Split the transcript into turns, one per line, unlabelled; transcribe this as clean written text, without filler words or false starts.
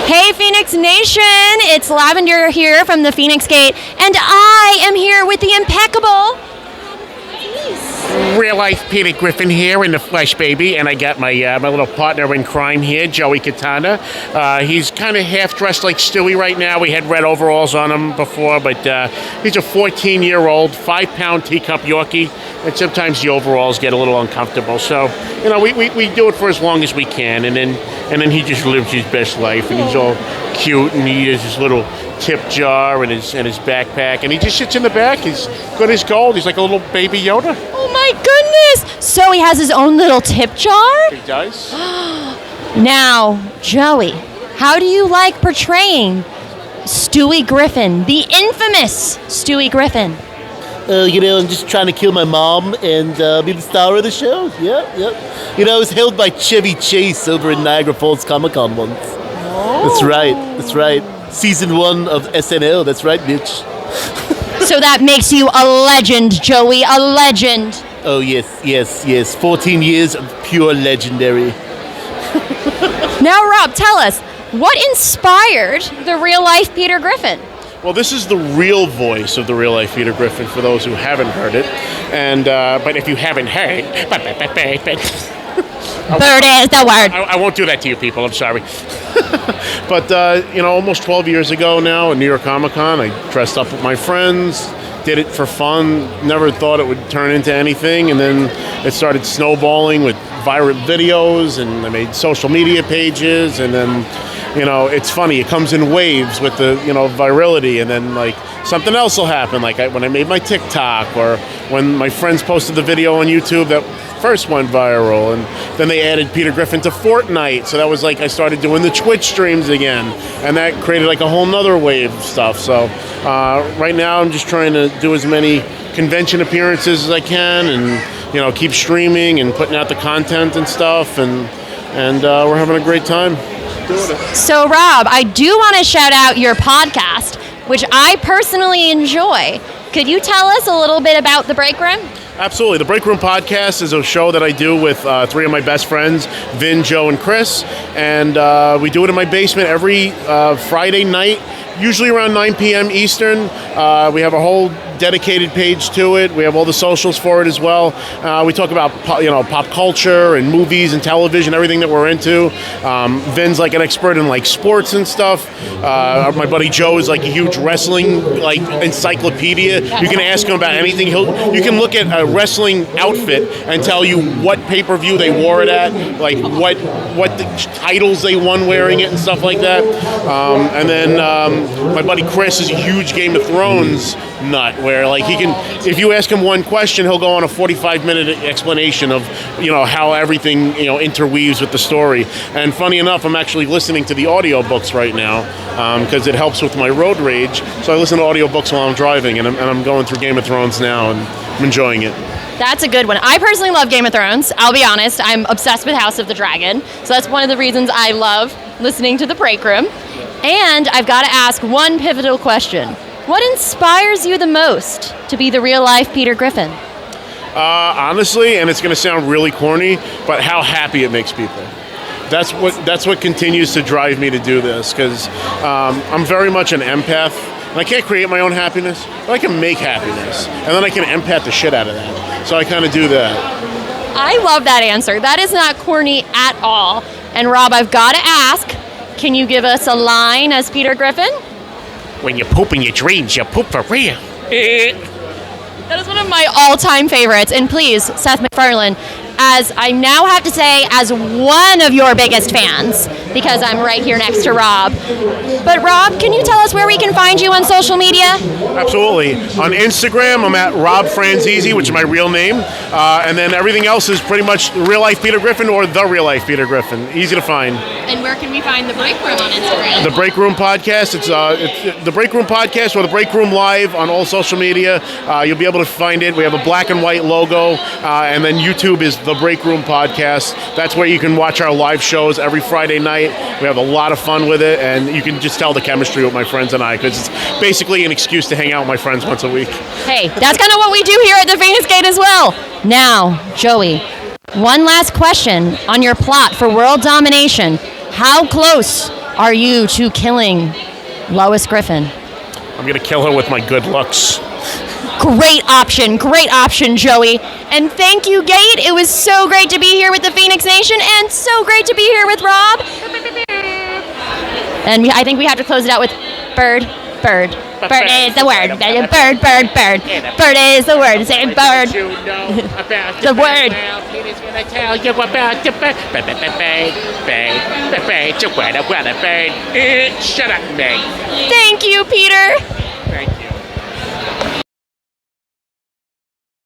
Hey, Phoenix Nation! It's Lavender here from the Phoenix Gate, and I am here with the impeccable...
Real life Peter Griffin here in the flesh, baby, and I got my my little partner in crime here, Joey Kitana. He's kind of half dressed like Stewie right now. We had red overalls on him before, but he's a 14-year-old, 5-pound teacup Yorkie, and sometimes the overalls get a little uncomfortable. So, you know, we do it for as long as we can, and then he just lives his best life, and he's all cute, and he has his little tip jar and his backpack, and he just sits in the back. He's good as gold. He's like a little baby Yoda.
Oh my goodness! So he has his own little tip jar?
He does.
Now, Joey, how do you like portraying Stewie Griffin, the infamous Stewie Griffin?
I'm just trying to kill my mom and be the star of the show. Yep. I was held by Chevy Chase over in Niagara Falls Comic-Con once.
Oh.
That's right. Season 1 of SNL, that's right, bitch.
So that makes you a legend, Joey, a legend.
Oh, yes. 14 years of pure legendary.
Now, Rob, tell us, what inspired the real-life Peter Griffin?
Well, this is the real voice of the real-life Peter Griffin for those who haven't heard it. And but if you haven't heard...
Bird is the word.
I won't do that to you people, I'm sorry. But, almost 12 years ago now at New York Comic Con, I dressed up with my friends, did it for fun, never thought it would turn into anything, and then it started snowballing with viral videos, and I made social media pages, and then, it's funny, it comes in waves with the, virality, and then, something else will happen, when I made my TikTok, or when my friends posted the video on YouTube that first went viral, and then they added Peter Griffin to Fortnite, so that was I started doing the Twitch streams again, and that created a whole nother wave of stuff. So right now I'm just trying to do as many convention appearances as I can, and keep streaming and putting out the content and stuff, and we're having a great time doing it.
So Rob, I do want to shout out your podcast, which I personally enjoy. Could you tell us a little bit about The Break Room?
Absolutely. The Break Room Podcast is a show that I do with 3 of my best friends, Vin, Joe, and Chris. And we do it in my basement every Friday night, usually around 9 p.m. Eastern. We have a whole dedicated page to it. We have all the socials for it as well. We talk about pop culture and movies and television, everything that we're into. Vin's an expert in sports and stuff. My buddy Joe is a huge wrestling encyclopedia. You can ask him about anything. You can look at a wrestling outfit and tell you what pay-per-view they wore it at, what the titles they won wearing it and stuff like that. And then my buddy Chris is a huge Game of Thrones nut, where he can, if you ask him one question, he'll go on a 45-minute explanation of how everything interweaves with the story. And funny enough, I'm actually listening to the audiobooks right now because it helps with my road rage. So I listen to audiobooks while I'm driving, and I'm going through Game of Thrones now, and I'm enjoying it.
That's a good one. I personally love Game of Thrones. I'll be honest, I'm obsessed with House of the Dragon. So that's one of the reasons I love listening to The Break Room. And I've got to ask one pivotal question. What inspires you the most to be the real-life Peter Griffin?
Honestly, and it's going to sound really corny, but how happy it makes people. That's what continues to drive me to do this, because I'm very much an empath. And I can't create my own happiness, but I can make happiness. And then I can empath the shit out of that. So I kind of do that.
I love that answer. That is not corny at all. And Rob, I've got to ask, can you give us a line as Peter Griffin?
When you poop in your dreams, you poop for real.
That is one of my all-time favorites. And please, Seth MacFarlane, as I now have to say, as one of your biggest fans, because I'm right here next to Rob. But Rob, can you tell us where we can find you on social media?
Absolutely. On Instagram, I'm at Rob Franzese, which is my real name. And then everything else is pretty much Real Life Peter Griffin or The Real Life Peter Griffin. Easy to find.
And where can we find The Break Room on Instagram?
The Break Room Podcast. It's The Break Room Podcast or The Break Room Live on all social media. You'll be able to find it. We have a black and white logo. And then YouTube is The Break Room Podcast. That's where you can watch our live shows every Friday night. We have a lot of fun with it, and you can just tell the chemistry with my friends and I, because it's basically an excuse to hang out with my friends once a week.
Hey, that's kind of what we do here at the Phoenix Gate as well. Now, Joey, one last question on your plot for world domination. How close are you to killing Lois Griffin?
I'm going to kill her with my good looks.
Great option, Joey. And thank you, Gate. It was so great to be here with the Phoenix Nation and so great to be here with Rob. And I think we have to close it out with bird. Bird is the word. Bird. Bird is the word. Say bird. The word.
Peter's gonna tell you about the bird. Bird. Shut up, Meg.
Thank you, Peter.
Thank you.